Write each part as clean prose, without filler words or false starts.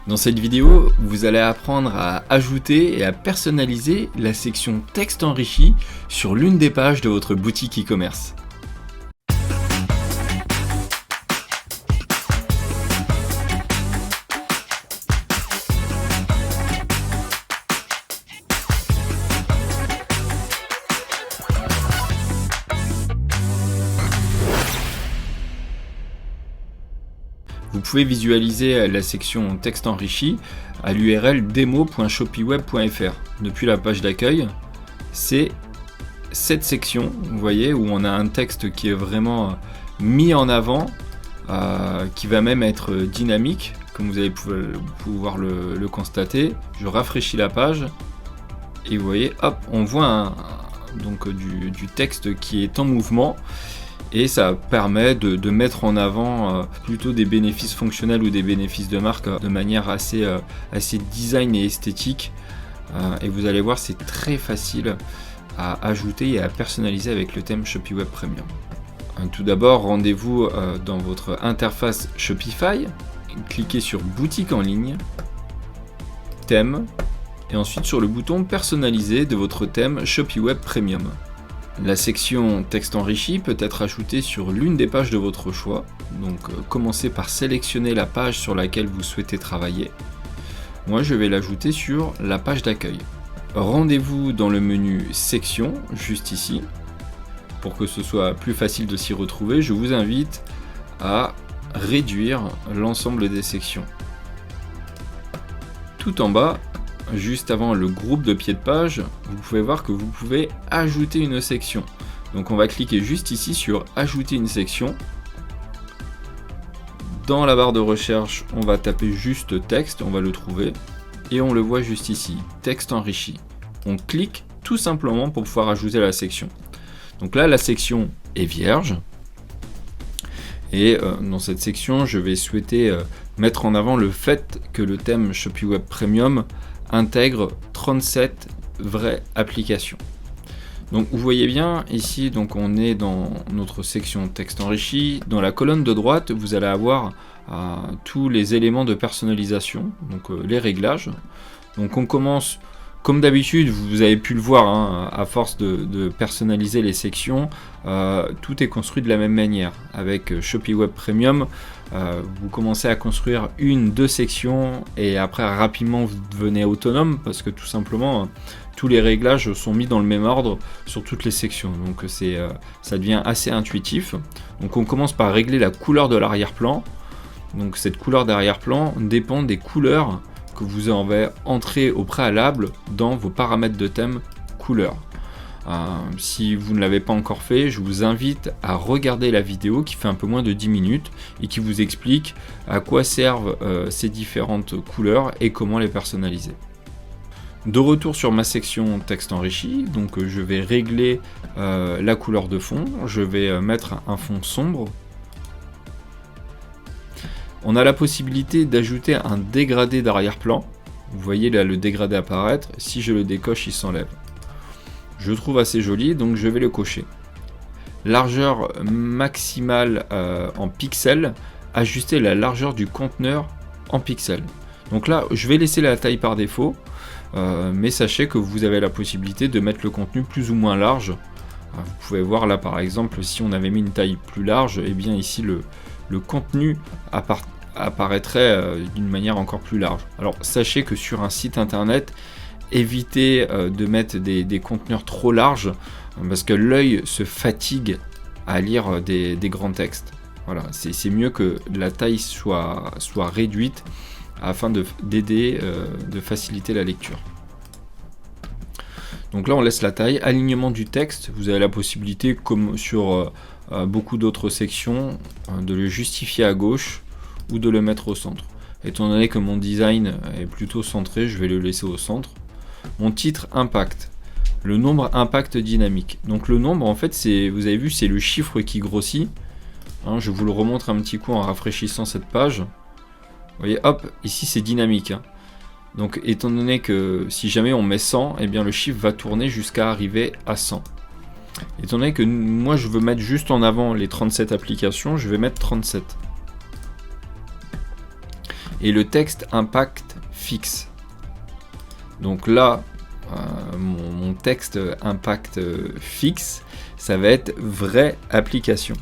Dans cette vidéo, vous allez apprendre à ajouter et à personnaliser la section texte enrichi sur l'une des pages de votre boutique e-commerce. Vous pouvez visualiser la section texte enrichi à l'URL demo.shopyweb.fr. Depuis la page d'accueil, c'est cette section, vous voyez, où on a un texte qui est vraiment mis en avant, qui va même être dynamique, comme vous allez pouvoir le constater. Je rafraîchis la page et vous voyez, hop, on voit donc du texte qui est en mouvement. Et ça permet de mettre en avant plutôt des bénéfices fonctionnels ou des bénéfices de marque de manière assez design et esthétique. Et vous allez voir, c'est très facile à ajouter et à personnaliser avec le thème ShopiWeb Premium. Tout d'abord, rendez-vous dans votre interface Shopify, cliquez sur Boutique en ligne, Thème, et ensuite sur le bouton Personnaliser de votre thème ShopiWeb Premium. La section texte enrichi peut être ajoutée sur l'une des pages de votre choix. Donc commencez par sélectionner la page sur laquelle vous souhaitez travailler. Moi je vais l'ajouter sur la page d'accueil. Rendez-vous dans le menu section, juste ici. Pour que ce soit plus facile de s'y retrouver, je vous invite à réduire l'ensemble des sections. Tout en bas, juste avant le groupe de pied de page, vous pouvez voir que vous pouvez ajouter une section. Donc on va cliquer juste ici sur ajouter une section. Dans la barre de recherche, on va taper juste texte, on va le trouver. Et on le voit juste ici, texte enrichi. On clique tout simplement pour pouvoir ajouter la section. Donc là, la section est vierge. Et dans cette section, je vais souhaiter mettre en avant le fait que le thème ShopiWeb Premium intègre 37 vraies applications. Donc vous voyez bien ici, donc on est dans notre section texte enrichi. Dans la colonne de droite, vous allez avoir tous les éléments de personnalisation, donc les réglages. Donc on commence comme d'habitude, vous avez pu le voir, à force de personnaliser les sections, tout est construit de la même manière. Avec ShopiWeb Premium, vous commencez à construire une, deux sections et après rapidement vous devenez autonome parce que tout simplement tous les réglages sont mis dans le même ordre sur toutes les sections. Donc ça devient assez intuitif. Donc on commence par régler la couleur de l'arrière-plan. Donc cette couleur d'arrière-plan dépend des couleurs que vous avez entré au préalable dans vos paramètres de thème couleur. Si vous ne l'avez pas encore fait, je vous invite à regarder la vidéo qui fait un peu moins de 10 minutes et qui vous explique à quoi servent ces différentes couleurs et comment les personnaliser. De retour sur ma section texte enrichi, donc je vais régler la couleur de fond, je vais mettre un fond sombre. On a la possibilité d'ajouter un dégradé d'arrière-plan. Vous voyez là le dégradé apparaître. Si je le décoche, il s'enlève. Je trouve assez joli, donc je vais le cocher. Largeur maximale en pixels. Ajuster la largeur du conteneur en pixels. Donc là, je vais laisser la taille par défaut. Mais sachez que vous avez la possibilité de mettre le contenu plus ou moins large. Vous pouvez voir là par exemple, si on avait mis une taille plus large, et bien ici le contenu apparaîtrait d'une manière encore plus large. Alors sachez que sur un site internet, évitez de mettre des conteneurs trop larges parce que l'œil se fatigue à lire des grands textes. Voilà, c'est mieux que la taille soit réduite afin d'aider, de faciliter la lecture. Donc là on laisse la taille, alignement du texte, vous avez la possibilité comme sur beaucoup d'autres sections de le justifier à gauche ou de le mettre au centre. Étant donné que mon design est plutôt centré, je vais le laisser au centre. Mon titre impact, le nombre impact dynamique. Donc le nombre en fait vous avez vu c'est le chiffre qui grossit. Je vous le remontre un petit coup en rafraîchissant cette page. Vous voyez hop, ici c'est dynamique. Donc étant donné que si jamais on met 100, eh bien le chiffre va tourner jusqu'à arriver à 100. Étant donné que moi je veux mettre juste en avant les 37 applications, je vais mettre 37. et le texte impact fixe. Donc là, mon texte impact fixe, ça va être vraie application.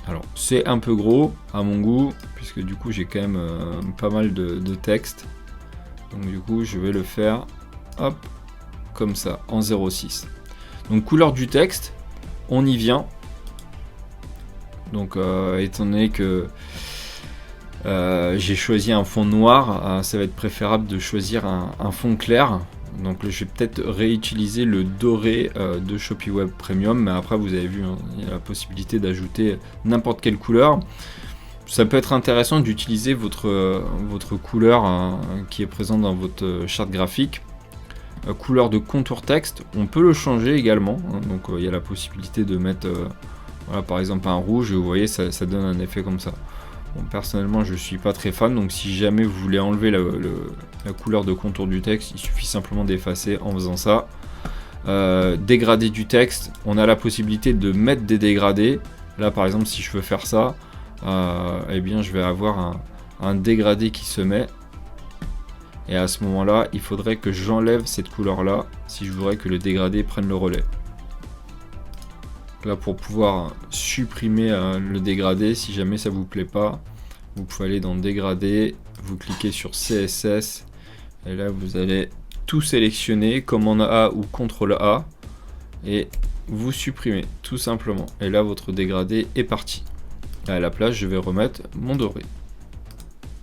Alors c'est un peu gros à mon goût, puisque du coup j'ai quand même pas mal de texte. Donc du coup je vais le faire hop, comme ça, en 0,6. Donc couleur du texte, on y vient. Donc étant donné que j'ai choisi un fond noir, ça va être préférable de choisir un fond clair. Donc je vais peut-être réutiliser le doré de Shopee Web Premium, mais après vous avez vu, hein, il y a la possibilité d'ajouter n'importe quelle couleur. Ça peut être intéressant d'utiliser votre couleur qui est présente dans votre charte graphique. Couleur de contour texte, on peut le changer également, hein, donc il y a la possibilité de mettre voilà, par exemple un rouge, et vous voyez ça donne un effet comme ça. Bon, personnellement je suis pas très fan, donc si jamais vous voulez enlever la couleur de contour du texte, il suffit simplement d'effacer en faisant ça. Dégradé du texte, on a la possibilité de mettre des dégradés. Là par exemple si je veux faire ça, eh bien je vais avoir un dégradé qui se met, et à ce moment là il faudrait que j'enlève cette couleur là si je voudrais que le dégradé prenne le relais. Là pour pouvoir supprimer le dégradé, si jamais ça vous plaît pas, vous pouvez aller dans dégradé, vous cliquez sur CSS et là vous allez tout sélectionner, commande A ou CTRL A, et vous supprimez tout simplement, et là votre dégradé est parti. Et à la place je vais remettre mon doré.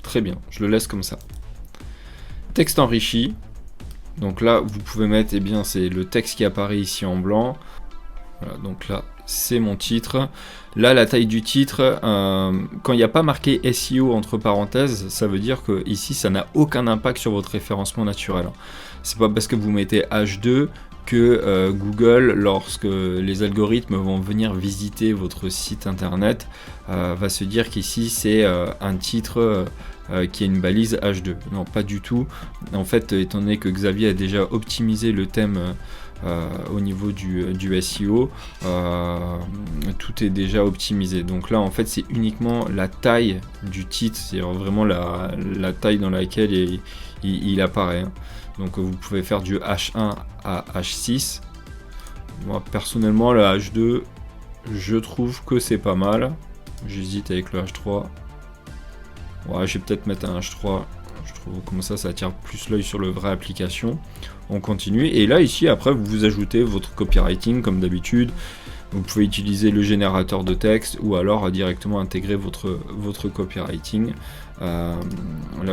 Très bien, je le laisse comme ça. Texte enrichi, donc là vous pouvez mettre, eh bien c'est le texte qui apparaît ici en blanc. Voilà, donc là c'est mon titre. Là la taille du titre, quand il n'y a pas marqué SEO entre parenthèses, ça veut dire que ici ça n'a aucun impact sur votre référencement naturel. C'est pas parce que vous mettez H2 que Google, lorsque les algorithmes vont venir visiter votre site internet, va se dire qu'ici c'est un titre qui a une balise H2. Non, pas du tout. En fait, étant donné que Xavier a déjà optimisé le thème au niveau du SEO, tout est déjà optimisé. Donc là en fait c'est uniquement la taille du titre, c'est vraiment la taille dans laquelle il apparaît. Donc vous pouvez faire du H1 à H6. Moi personnellement le H2 je trouve que c'est pas mal. J'hésite avec le H3. Ouais, je vais peut-être mettre un H3. Je trouve comme ça attire plus l'œil sur le vraie application. On continue, et là ici après vous ajoutez votre copywriting comme d'habitude. Vous pouvez utiliser le générateur de texte ou alors directement intégrer votre copywriting. Là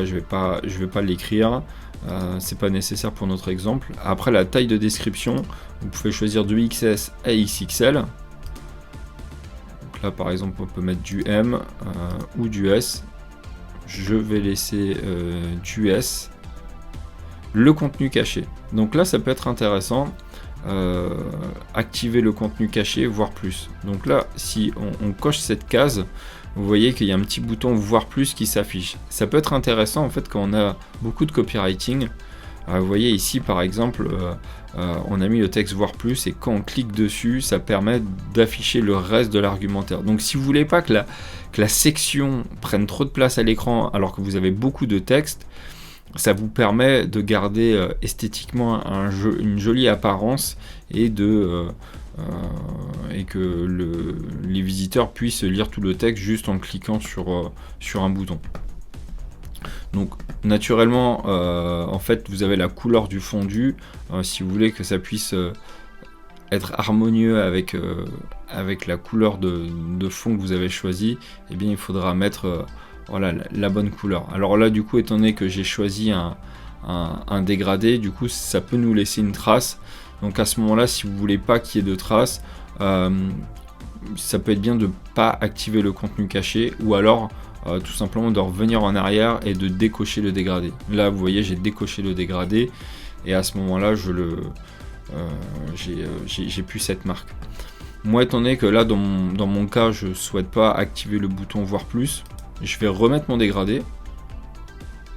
je vais pas l'écrire, c'est pas nécessaire pour notre exemple. Après la taille de description, vous pouvez choisir du XS à XXL. Donc là par exemple on peut mettre du M ou du S. Je vais laisser du S. Le contenu caché. Donc là ça peut être intéressant, activer le contenu caché, voir plus. Donc là si on coche cette case, vous voyez qu'il y a un petit bouton voir plus qui s'affiche. Ça peut être intéressant en fait quand on a beaucoup de copywriting. Vous voyez ici par exemple on a mis le texte voir plus, et quand on clique dessus ça permet d'afficher le reste de l'argumentaire. Donc si vous voulez pas que la section prenne trop de place à l'écran alors que vous avez beaucoup de texte, ça vous permet de garder esthétiquement une jolie apparence, et que les visiteurs puissent lire tout le texte juste en cliquant sur un bouton. Donc naturellement en fait vous avez la couleur du fondu. Si vous voulez que ça puisse être harmonieux avec la couleur de fond que vous avez choisi, eh bien il faudra mettre voilà, la bonne couleur. Alors là du coup étant donné que j'ai choisi un dégradé, du coup ça peut nous laisser une trace. Donc à ce moment là si vous voulez pas qu'il y ait de traces, ça peut être bien de pas activer le contenu caché, ou alors tout simplement de revenir en arrière et de décocher le dégradé. Là vous voyez j'ai décoché le dégradé, et à ce moment là j'ai plus cette marque. Moi étant donné que là dans mon cas je souhaite pas activer le bouton voir plus, je vais remettre mon dégradé, et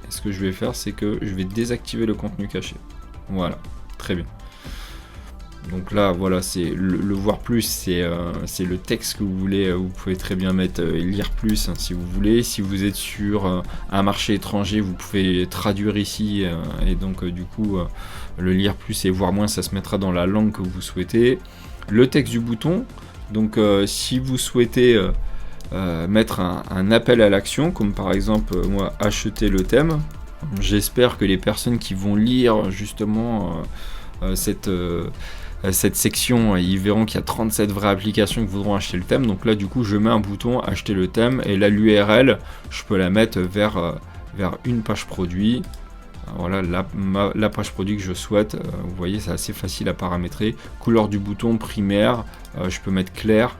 ce que je vais faire c'est que je vais désactiver le contenu caché. Voilà, très bien. Donc là, voilà, c'est le voir plus, c'est le texte que vous voulez. Vous pouvez très bien mettre lire plus, hein, si vous voulez. Si vous êtes sur un marché étranger, vous pouvez traduire ici, et donc du coup, le lire plus et voir moins, ça se mettra dans la langue que vous souhaitez. Le texte du bouton, donc si vous souhaitez mettre un appel à l'action, comme par exemple, moi, acheter le thème, j'espère que les personnes qui vont lire justement cette section, ils verront qu'il y a 37 vraies applications qui voudront acheter le thème. Donc là, du coup, je mets un bouton acheter le thème, et là, l'URL, je peux la mettre vers une page produit. Voilà la page produit que je souhaite. Vous voyez, c'est assez facile à paramétrer. Couleur du bouton primaire, je peux mettre clair.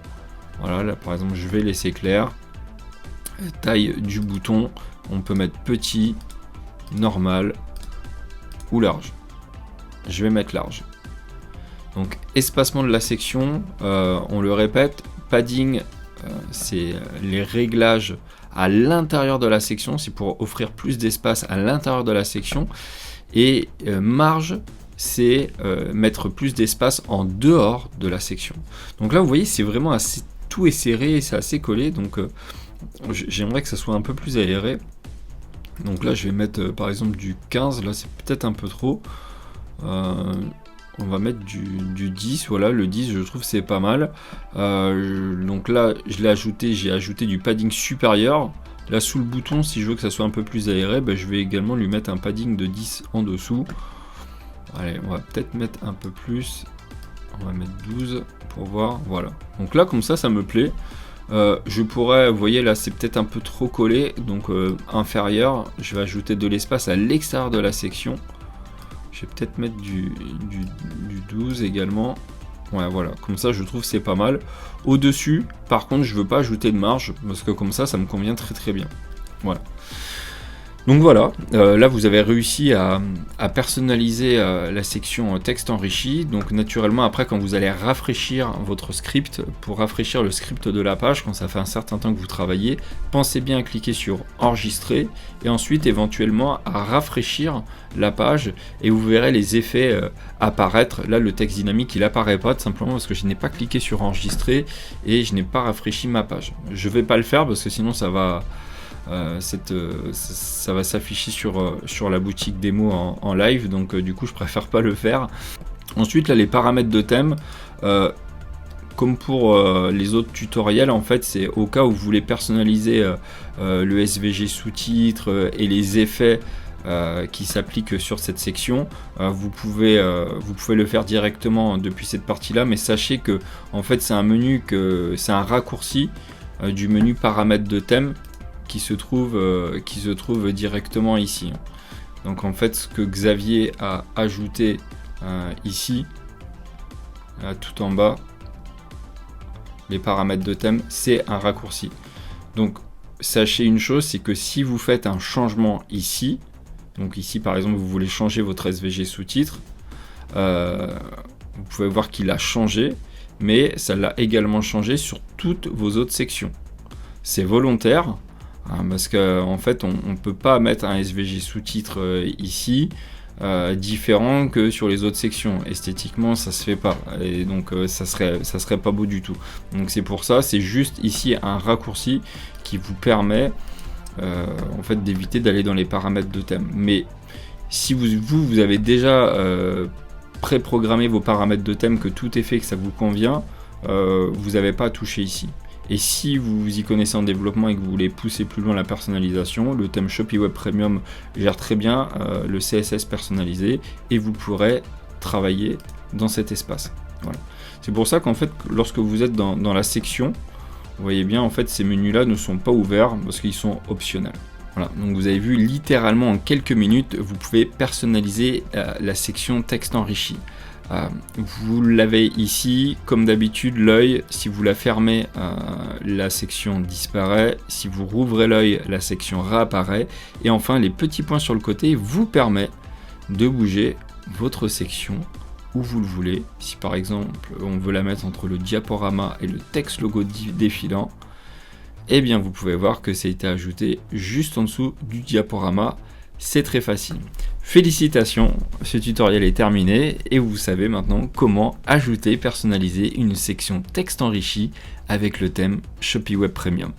Voilà, là par exemple, je vais laisser clair. Taille du bouton, on peut mettre petit, normal ou large. Je vais mettre large. Donc espacement de la section, on le répète, padding, c'est les réglages à l'intérieur de la section, c'est pour offrir plus d'espace à l'intérieur de la section, et marge, c'est mettre plus d'espace en dehors de la section. Donc là vous voyez, c'est vraiment assez, tout est serré, c'est assez collé, donc j'aimerais que ça soit un peu plus aéré. Donc là je vais mettre par exemple du 15, là c'est peut-être un peu trop. On va mettre du 10, voilà, le 10 je trouve c'est pas mal. Donc là je l'ai ajouté, j'ai ajouté du padding supérieur. Là sous le bouton, si je veux que ça soit un peu plus aéré, je vais également lui mettre un padding de 10 en dessous. Allez, on va peut-être mettre un peu plus, on va mettre 12 pour voir, voilà. Donc là comme ça me plaît. Je pourrais, vous voyez là c'est peut-être un peu trop collé, donc inférieur, je vais ajouter de l'espace à l'extérieur de la section. Je vais peut-être mettre du 12 également. Ouais, voilà, comme ça je trouve c'est pas mal. Au-dessus, par contre, je veux pas ajouter de marge, parce que comme ça me convient très très bien. Voilà. Donc voilà, là vous avez réussi à personnaliser la section texte enrichi. Donc naturellement après, quand vous allez rafraîchir votre script, pour rafraîchir le script de la page, quand ça fait un certain temps que vous travaillez, pensez bien à cliquer sur enregistrer, et ensuite éventuellement à rafraîchir la page, et vous verrez les effets apparaître. Là le texte dynamique il apparaît pas, tout simplement parce que je n'ai pas cliqué sur enregistrer et je n'ai pas rafraîchi ma page. Je vais pas le faire parce que sinon ça va ça va s'afficher sur la boutique démo en live, donc du coup je préfère pas le faire. Ensuite là les paramètres de thème, comme pour les autres tutoriels, en fait c'est au cas où vous voulez personnaliser le SVG sous-titres et les effets qui s'appliquent sur cette section. Vous pouvez le faire directement depuis cette partie là, mais sachez que en fait c'est un menu, c'est un raccourci du menu paramètres de thème qui se trouve directement ici. Donc en fait ce que Xavier a ajouté ici, tout en bas, les paramètres de thème, c'est un raccourci. Donc sachez une chose, c'est que si vous faites un changement ici, donc ici par exemple vous voulez changer votre SVG sous-titres, vous pouvez voir qu'il a changé, mais ça l'a également changé sur toutes vos autres sections. C'est volontaire, parce qu'en fait on ne peut pas mettre un SVG sous-titre ici différent que sur les autres sections. Esthétiquement ça se fait pas, et donc ça serait pas beau du tout. Donc c'est pour ça, c'est juste ici un raccourci qui vous permet en fait d'éviter d'aller dans les paramètres de thème. Mais si vous avez déjà préprogrammé vos paramètres de thème, que tout est fait, que ça vous convient, vous n'avez pas à toucher ici. Et si vous y connaissez en développement et que vous voulez pousser plus loin la personnalisation, le thème Shopee Web Premium gère très bien le CSS personnalisé, et vous pourrez travailler dans cet espace. Voilà. C'est pour ça qu'en fait, lorsque vous êtes dans la section, vous voyez bien, en fait, ces menus-là ne sont pas ouverts parce qu'ils sont optionnels. Voilà. Donc vous avez vu, littéralement en quelques minutes, vous pouvez personnaliser la section texte enrichi. Vous l'avez ici, comme d'habitude, l'œil, si vous la fermez, la section disparaît, si vous rouvrez l'œil, la section réapparaît, et enfin les petits points sur le côté vous permettent de bouger votre section où vous le voulez. Si par exemple on veut la mettre entre le diaporama et le texte logo défilant, eh bien vous pouvez voir que ça a été ajouté juste en dessous du diaporama, C'est très facile. Félicitations, ce tutoriel est terminé et vous savez maintenant comment ajouter, personnaliser une section texte enrichi avec le thème Shopee Web Premium.